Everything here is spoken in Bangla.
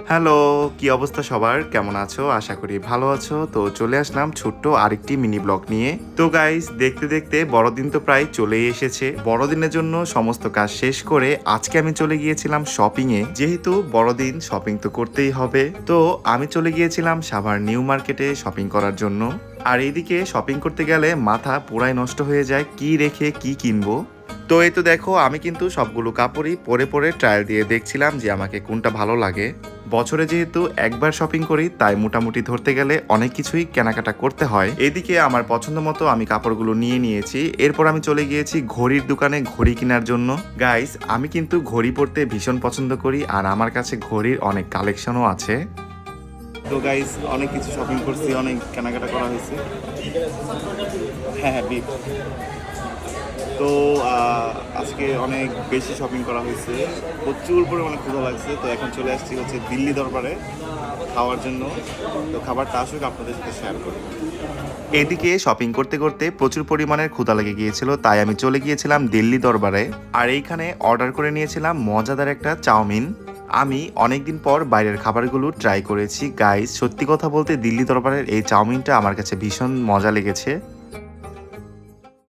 হ্যালো, কি অবস্থা সবার? কেমন আছো? আশা করি ভালো আছো। তো চলে আসলাম ছোট্ট আরেকটি মিনি ব্লগ নিয়ে। তো গাইস দেখতে দেখতে বড়দিন তো প্রায় চলেই এসেছে। বড়দিনের জন্য সমস্ত কাজ শেষ করে আজকে আমি চলে গিয়েছিলাম শপিং এ। যেহেতু বড়দিন শপিং তো করতেই হবে। তো আমি চলে গিয়েছিলাম সাভার নিউ মার্কেটে শপিং করার জন্য। আর এইদিকে শপিং করতে গেলে মাথা পুরাই নষ্ট হয়ে যায় কি রেখে কি কিনবো। তো এই তো দেখো আমি কিন্তু সবগুলো কাপড়ই পরে পরে ট্রায়াল দিয়ে দেখছিলাম যে আমাকে কোনটা ভালো লাগে। বছরে যেহেতু একবার শপিং করি তাই মোটামুটি ধরতে গেলে অনেক কিছুই কেনাকাটা করতে হয়। এদিকে আমার পছন্দ মতো আমি কাপড়গুলো নিয়ে নিয়েছি। এরপর আমি চলে গিয়েছি ঘড়ির দোকানে ঘড়ি কেনার জন্য। গাইস আমি কিন্তু ঘড়ি পরতে ভীষণ পছন্দ করি আর আমার কাছে ঘড়ির অনেক কালেকশনও আছে। তো গাইস অনেক কিছু শপিং করছি, অনেক কেনাকাটা করা হয়েছে। হ্যাঁ হ্যাঁ বিপ। তো আজকে অনেক বেশি শপিং করা হয়েছে, প্রচুর পরিমাণে ক্ষুধা লাগছে। তো এখন চলে আসছি হচ্ছে দিল্লি দরবারে খাওয়ার জন্য। তো খাবারটা আসুক আপনাদের সাথে শেয়ার করি। এদিকে শপিং করতে করতে প্রচুর পরিমাণের ক্ষুধা লেগে গিয়েছিল, তাই আমি চলে গিয়েছিলাম দিল্লি দরবারে। আর এইখানে অর্ডার করে নিয়েছিলাম মজাদার একটা চাউমিন। আমি অনেকদিন পর বাইরের খাবারগুলো ট্রাই করেছি গাইস, সত্যি কথা বলতে দিল্লি দরবারের এই চাউমিনটা আমার কাছে ভীষণ মজা লেগেছে।